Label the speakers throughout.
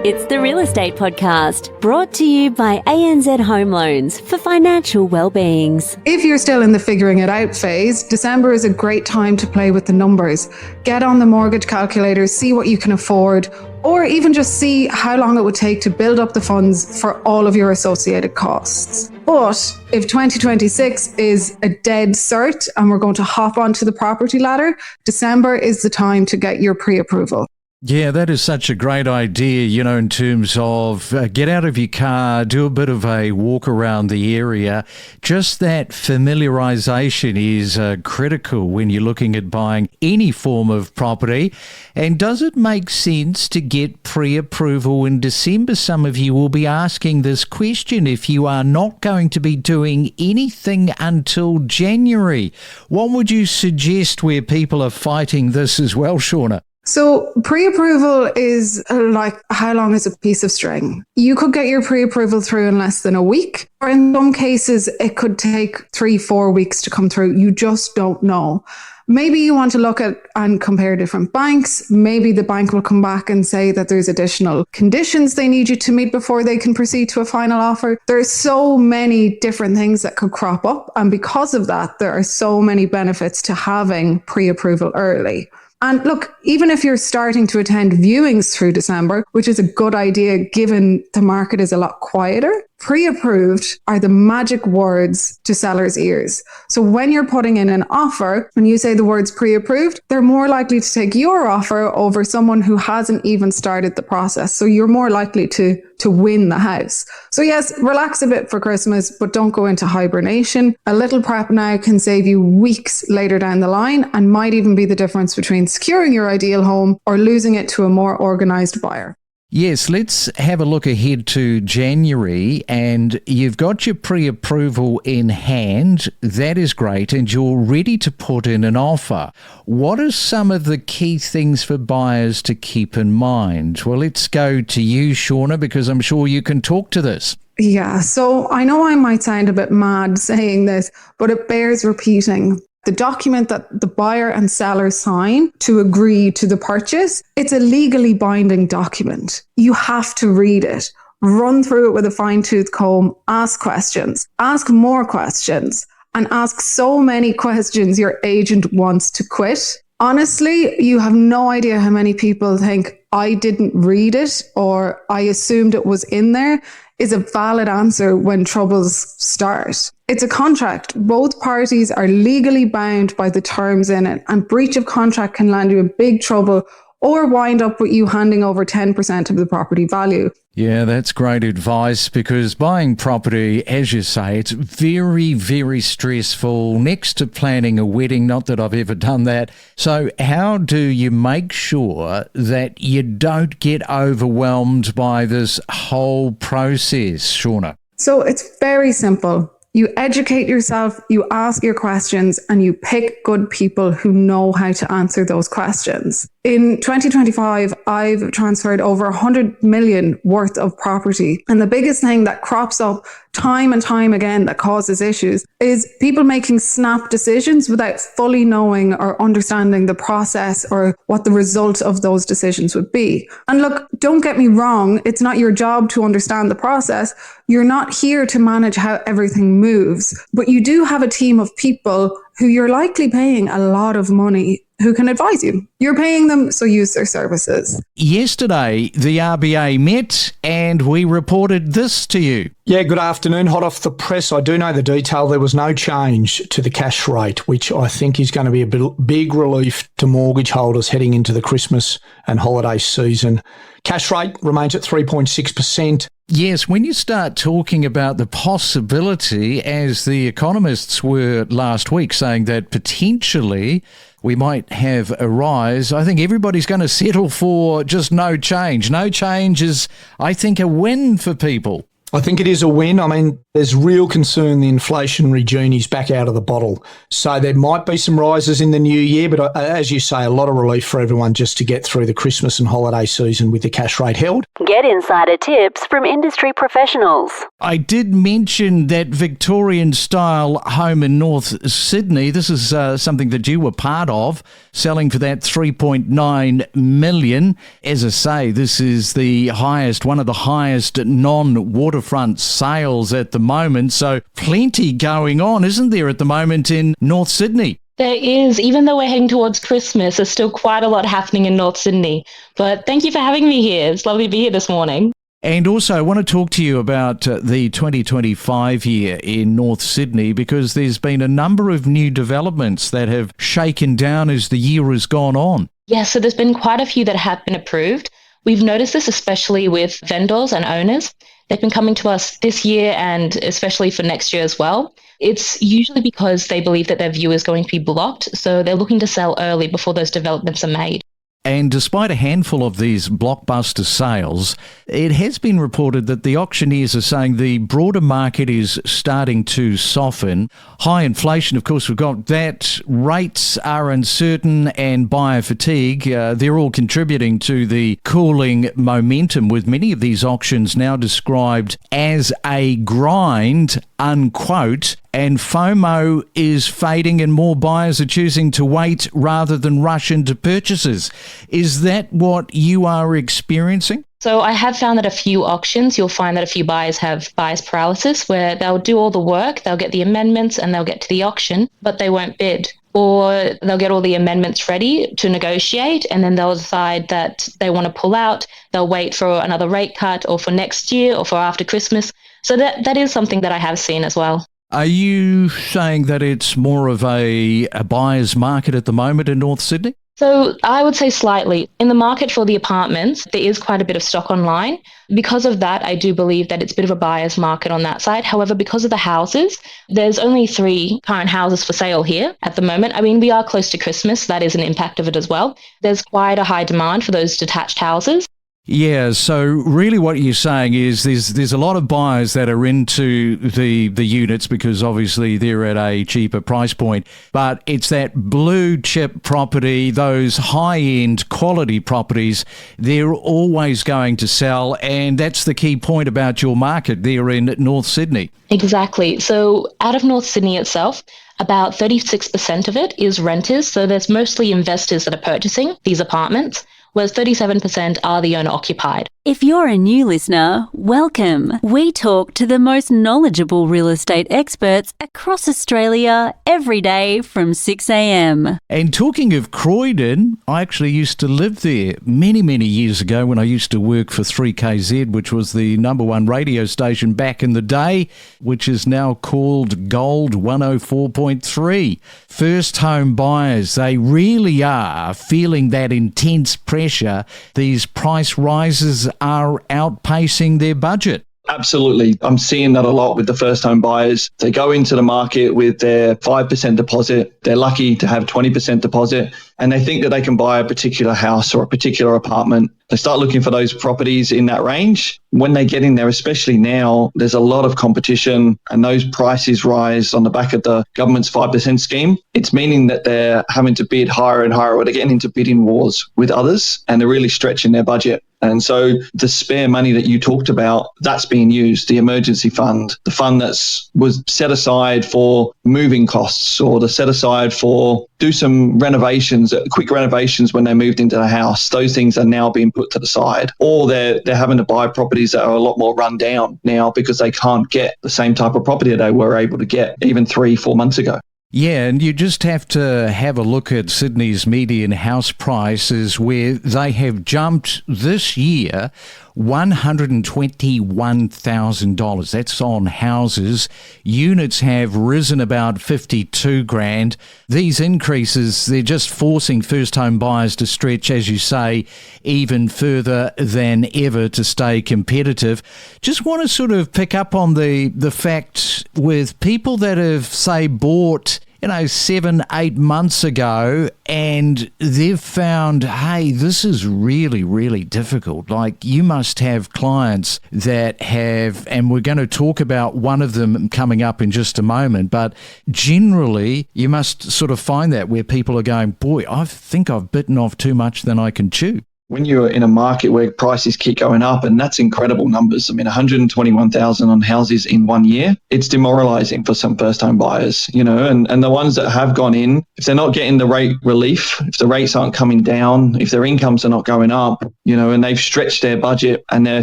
Speaker 1: It's the Real Estate Podcast, brought to you by ANZ Home Loans for financial well-beings.
Speaker 2: If you're still in the figuring it out phase, December is a great time to play with the numbers. Get on the mortgage calculator, see what you can afford, or even just see how long it would take to build up the funds for all of your associated costs. But if 2026 is a dead cert and we're going to hop onto the property ladder, December is the time to get your pre-approval.
Speaker 3: Yeah, that is such a great idea, in terms of get out of your car, do a bit of a walk around the area. Just that familiarisation is critical when you're looking at buying any form of property. And does it make sense to get pre-approval in December? Some of you will be asking this question if you are not going to be doing anything until January. What would you suggest where people are fighting this as well, Shauna?
Speaker 2: So pre-approval is like how long is a piece of string? You could get your pre-approval through in less than a week, or in some cases it could take 3-4 weeks to come through. You just don't know. Maybe you want to look at and compare different banks. Maybe the bank will come back and say that there's additional conditions they need you to meet before they can proceed to a final offer. There are so many different things that could crop up. And because of that, there are so many benefits to having pre-approval early. And look, even if you're starting to attend viewings through December, which is a good idea given the market is a lot quieter, pre-approved are the magic words to sellers' ears. So when you're putting in an offer, when you say the words pre-approved, they're more likely to take your offer over someone who hasn't even started the process. So you're more likely to win the house. So yes, relax a bit for Christmas, but don't go into hibernation. A little prep now can save you weeks later down the line and might even be the difference between securing your ideal home or losing it to a more organised buyer.
Speaker 3: Yes, let's have a look ahead to January, and you've got your pre-approval in hand. That is great, and you're ready to put in an offer. What are some of the key things for buyers to keep in mind? Well, let's go to you, Shauna, because I'm sure you can talk to this.
Speaker 2: Yeah, so I know I might sound a bit mad saying this, but it bears repeating. The document that the buyer and seller sign to agree to the purchase, it's a legally binding document. You have to read it, run through it with a fine-tooth comb, ask questions, ask more questions, and ask so many questions your agent wants to quit. Honestly, you have no idea how many people think, I didn't read it or I assumed it was in there, is a valid answer when troubles start. It's a contract. Both parties are legally bound by the terms in it, and breach of contract can land you in big trouble or wind up with you handing over 10% of the property value.
Speaker 3: Yeah, that's great advice, because buying property, as you say, it's very, very stressful, next to planning a wedding. Not that I've ever done that. So how do you make sure that you don't get overwhelmed by this whole process, Shauna?
Speaker 2: So it's very simple. You educate yourself, you ask your questions, and you pick good people who know how to answer those questions. In 2025, I've transferred over 100 million worth of property. And the biggest thing that crops up time and time again that causes issues is people making snap decisions without fully knowing or understanding the process or what the result of those decisions would be. And look, don't get me wrong, it's not your job to understand the process. You're not here to manage how everything moves, but you do have a team of people who you're likely paying a lot of money who can advise you. You're paying them, so use their services.
Speaker 3: Yesterday, the RBA met and we reported this to you.
Speaker 4: Yeah, good afternoon. Hot off the press, I do know the detail. There was no change to the cash rate, which I think is going to be a big relief to mortgage holders heading into the Christmas and holiday season. Cash rate remains at 3.6%.
Speaker 3: Yes, when you start talking about the possibility, as the economists were last week, saying that potentially we might have a rise, I think everybody's going to settle for just no change. No change is, I think, a win for people.
Speaker 4: I think it is a win. I mean, There's real concern the inflationary genie's back out of the bottle. So there might be some rises in the new year, but as you say, a lot of relief for everyone just to get through the Christmas and holiday season with the cash rate held.
Speaker 1: Get insider tips from industry professionals.
Speaker 3: I did mention that Victorian-style home in North Sydney. This is something that you were part of, selling for that $3.9 million. As I say, this is the highest, one of the highest non-waterfront sales at the moment. So plenty going on, isn't there, at the moment in North Sydney?
Speaker 5: There is. Even though we're heading towards Christmas, there's still quite a lot happening in North Sydney. But thank you for having me here. It's lovely to be here this morning.
Speaker 3: And also, I want to talk to you about the 2025 year in North Sydney, because there's been a number of new developments that have shaken down as the year has gone on.
Speaker 5: Yes, so there's been quite a few that have been approved. We've noticed this especially with vendors and owners. They've been coming to us this year and especially for next year as well. It's usually because they believe that their view is going to be blocked, so they're looking to sell early before those developments are made.
Speaker 3: And despite a handful of these blockbuster sales, it has been reported that the auctioneers are saying the broader market is starting to soften. High inflation, of course, we've got that. Rates are uncertain and buyer fatigue. They're all contributing to the cooling momentum, with many of these auctions now described as a grind, unquote. And FOMO is fading and more buyers are choosing to wait rather than rush into purchases. Is that what you are experiencing?
Speaker 5: So I have found that a few auctions, you'll find that a few buyers have buyer's paralysis, where they'll do all the work, they'll get the amendments and they'll get to the auction, but they won't bid. Or they'll get all the amendments ready to negotiate and then they'll decide that they want to pull out. They'll wait for another rate cut or for next year or for after Christmas. So that is something that I have seen as well.
Speaker 3: Are you saying that it's more of a buyer's market at the moment in North Sydney?
Speaker 5: So I would say slightly. In the market for the apartments, there is quite a bit of stock online. Because of that, I do believe that it's a bit of a buyer's market on that side. However, because of the houses, there's only 3 current houses for sale here at the moment. I mean, we are close to Christmas. That is an impact of it as well. There's quite a high demand for those detached houses.
Speaker 3: Yeah, so really what you're saying is there's a lot of buyers that are into the units because obviously they're at a cheaper price point, but it's that blue chip property, those high-end quality properties, they're always going to sell, and that's the key point about your market there in North Sydney.
Speaker 5: Exactly. So out of North Sydney itself, about 36% of it is renters, so there's mostly investors that are purchasing these apartments, whereas 37% are the owner-occupied.
Speaker 1: If you're a new listener, welcome. We talk to the most knowledgeable real estate experts across Australia every day from 6 a.m.
Speaker 3: And talking of Croydon, I actually used to live there many, many years ago when I used to work for 3KZ, which was the number one radio station back in the day, which is now called Gold 104.3. First home buyers, they really are feeling that intense pressure. These price rises are outpacing their budget.
Speaker 6: Absolutely. I'm seeing that a lot with the first home buyers. They go into the market with their 5% deposit. They're lucky to have 20% deposit, and they think that they can buy a particular house or a particular apartment. They start looking for those properties in that range. When they get in there, especially now, there's a lot of competition and those prices rise on the back of the government's 5% scheme. It's meaning that they're having to bid higher and higher, or they're getting into bidding wars with others, and they're really stretching their budget. And so the spare money that you talked about, that's being used, the emergency fund, the fund was set aside for moving costs, or the set aside for do some renovations, quick renovations when they moved into the house. Those things are now being put to the side, or they're having to buy properties that are a lot more run down now because they can't get the same type of property they were able to get even 3-4 months ago.
Speaker 3: Yeah, and you just have to have a look at Sydney's median house prices, where they have jumped this year $121,000. That's on houses. Units have risen about 52 grand. These increases, they're just forcing first home buyers to stretch, as you say, even further than ever to stay competitive. Just want to sort of pick up on the fact with people that have, say, bought 7-8 months ago, and they've found, hey, this is really, really difficult. Like, you must have clients that have, and we're going to talk about one of them coming up in just a moment, but generally you must sort of find that where people are going, boy, I think I've bitten off too much than I can chew.
Speaker 6: When you're in a market where prices keep going up, and that's incredible numbers. 121,000 on houses in 1 year, it's demoralizing for some first home buyers, and the ones that have gone in, if they're not getting the rate relief, if the rates aren't coming down, if their incomes are not going up, and they've stretched their budget and they're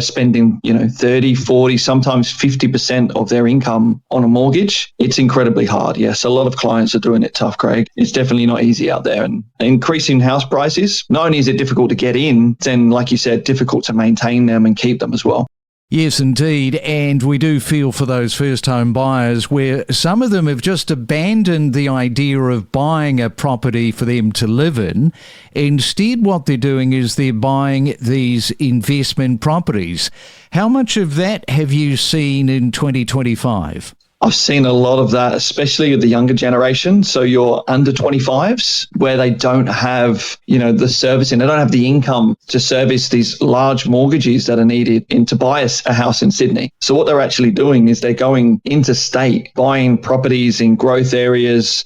Speaker 6: spending, 30, 40, sometimes 50% of their income on a mortgage, it's incredibly hard. Yes, a lot of clients are doing it tough, Craig. It's definitely not easy out there. And increasing house prices, not only is it difficult to get in, then, like you said, difficult to maintain them and keep them as well.
Speaker 3: Yes, indeed. And we do feel for those first home buyers where some of them have just abandoned the idea of buying a property for them to live in. Instead, what they're doing is they're buying these investment properties. How much of that have you seen in 2025?
Speaker 6: I've seen a lot of that, especially with the younger generation. So your under 25s, where they don't have, the servicing, they don't have the income to service these large mortgages that are needed to buy a house in Sydney. So what they're actually doing is they're going interstate, buying properties in growth areas.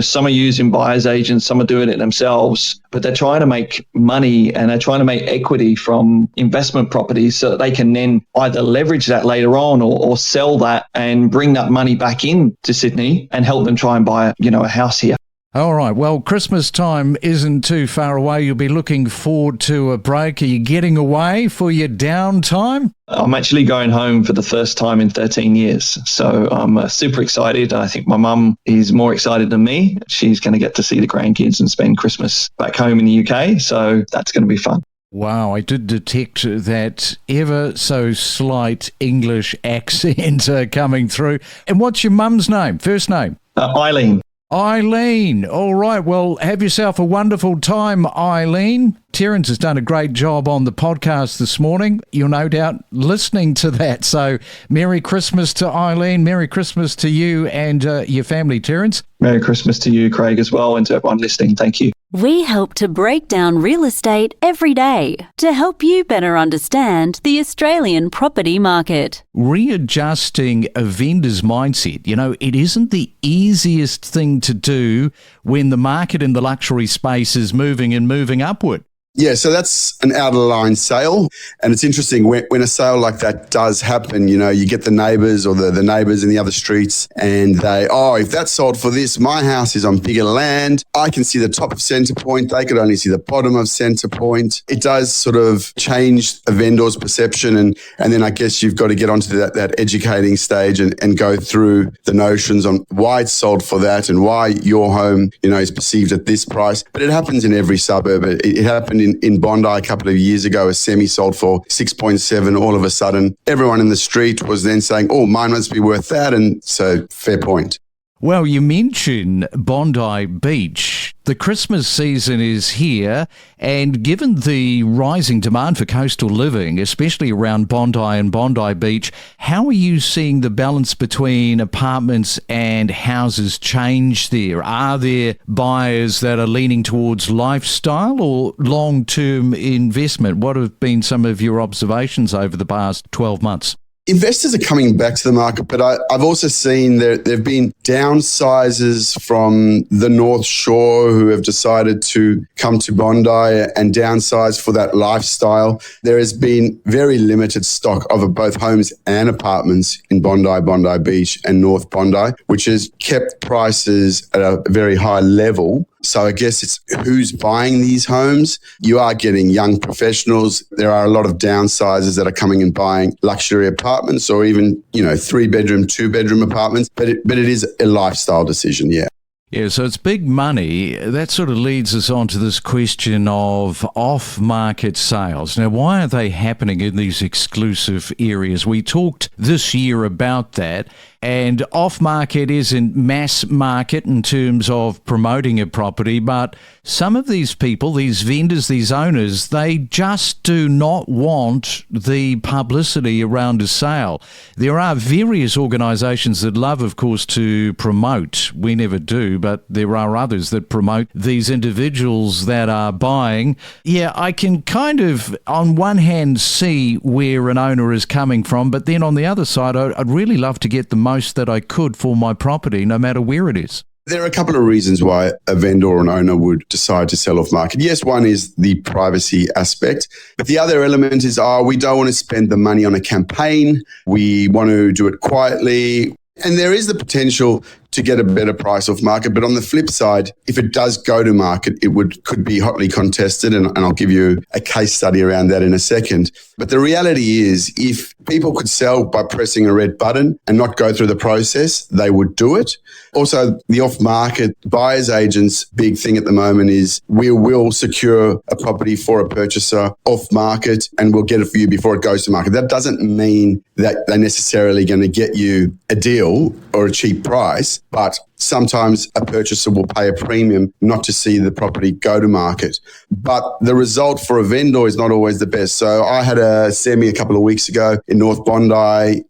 Speaker 6: Some are using buyer's agents, some are doing it themselves, but they're trying to make money and they're trying to make equity from investment properties so that they can then either leverage that later on or sell that and bring that money back into Sydney and help them try and buy a house here.
Speaker 3: All right. Well, Christmas time isn't too far away. You'll be looking forward to a break. Are you getting away for your downtime?
Speaker 6: I'm actually going home for the first time in 13 years. So I'm super excited. I think my mum is more excited than me. She's going to get to see the grandkids and spend Christmas back home in the UK. So that's going to be fun.
Speaker 3: Wow, I did detect that ever so slight English accent coming through. And what's your mum's name? First name?
Speaker 6: Eileen.
Speaker 3: Eileen. All right. Well, have yourself a wonderful time, Eileen. Terence has done a great job on the podcast this morning. You're no doubt listening to that. So Merry Christmas to Eileen. Merry Christmas to you and your family, Terence.
Speaker 6: Merry Christmas to you, Craig, as well, and to everyone listening. Thank you.
Speaker 1: We help to break down real estate every day to help you better understand the Australian property market.
Speaker 3: Readjusting a vendor's mindset. It isn't the easiest thing to do when the market in the luxury space is moving and moving upward.
Speaker 7: Yeah, so that's an out-of-line sale. And it's interesting, when a sale like that does happen, you get the neighbours or the neighbours in the other streets and they, if that's sold for this, my house is on bigger land. I can see the top of Centre Point. They could only see the bottom of Centre Point. It does sort of change a vendor's perception. And then I guess you've got to get onto that educating stage and go through the notions on why it's sold for that and why your home, is perceived at this price. But it happens in every suburb. It happened in Bondi a couple of years ago. A semi sold for 6.7. All of a sudden, everyone in the street was then saying, mine must be worth that. And so, fair point.
Speaker 3: Well, you mention Bondi Beach. The Christmas season is here, and given the rising demand for coastal living, especially around Bondi and Bondi Beach, how are you seeing the balance between apartments and houses change there? Are there buyers that are leaning towards lifestyle or long-term investment? What have been some of your observations over the past 12 months?
Speaker 7: Investors are coming back to the market, but I've also seen there have been downsizers from the North Shore who have decided to come to Bondi and downsize for that lifestyle. There has been very limited stock of both homes and apartments in Bondi, Bondi Beach and North Bondi, which has kept prices at a very high level. So I guess it's who's buying these homes. You are getting young professionals. There are a lot of downsizers that are coming and buying luxury apartments or even, 3-bedroom, 2-bedroom apartments. But it is a lifestyle decision, yeah.
Speaker 3: Yeah, so it's big money. That sort of leads us on to this question of off-market sales. Now, why are they happening in these exclusive areas? We talked this year about that. And off-market isn't mass market in terms of promoting a property, but some of these people, these vendors, these owners, they just do not want the publicity around a sale. There are various organisations that love, of course, to promote. We never do, but there are others that promote these individuals that are buying. Yeah, I can kind of, on one hand, see where an owner is coming from, but then on the other side, I'd really love to get the most that I could for my property, no matter where it is.
Speaker 7: There are a couple of reasons why a vendor or an owner would decide to sell off market. Yes, one is the privacy aspect, but the other element is, we don't want to spend the money on a campaign. We want to do it quietly. And there is the potential to get a better price off market. But on the flip side, if it does go to market, it could be hotly contested. And I'll give you a case study around that in a second. But the reality is, if people could sell by pressing a red button and not go through the process, they would do it. Also, the off-market buyer's agent's big thing at the moment is we will secure a property for a purchaser off-market and we'll get it for you before it goes to market. That doesn't mean that they're necessarily going to get you a deal or a cheap price, but sometimes a purchaser will pay a premium not to see the property go to market. But the result for a vendor is not always the best. So I had a semi a couple of weeks ago in North Bondi. A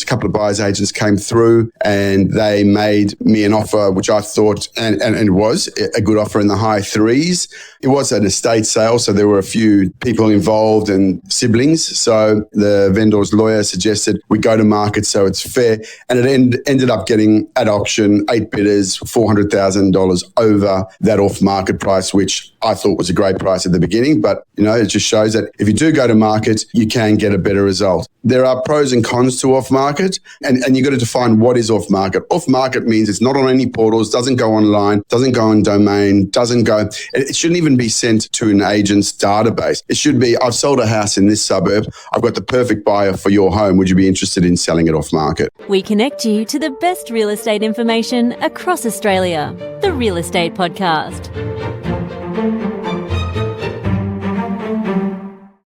Speaker 7: couple of buyers agents came through and they made me an offer, which I thought, and it was a good offer in the high threes. It was an estate sale, so there were a few people involved and siblings. So the vendor's lawyer suggested we go to market so it's fair. And it ended up getting at auction 8 bidders, $400,000 over that off-market price, which I thought was a great price at the beginning. But, it just shows that if you do go to market, you can get a better result. There are pros and cons to off-market, and you've got to define what is off-market. Off-market means it's not on any portals, doesn't go online, doesn't go on domain, it shouldn't even be sent to an agent's database. It should be, I've sold a house in this suburb, I've got the perfect buyer for your home, would you be interested in selling it off-market?
Speaker 1: We connect you to the best real estate information across Australia. The Real Estate Podcast.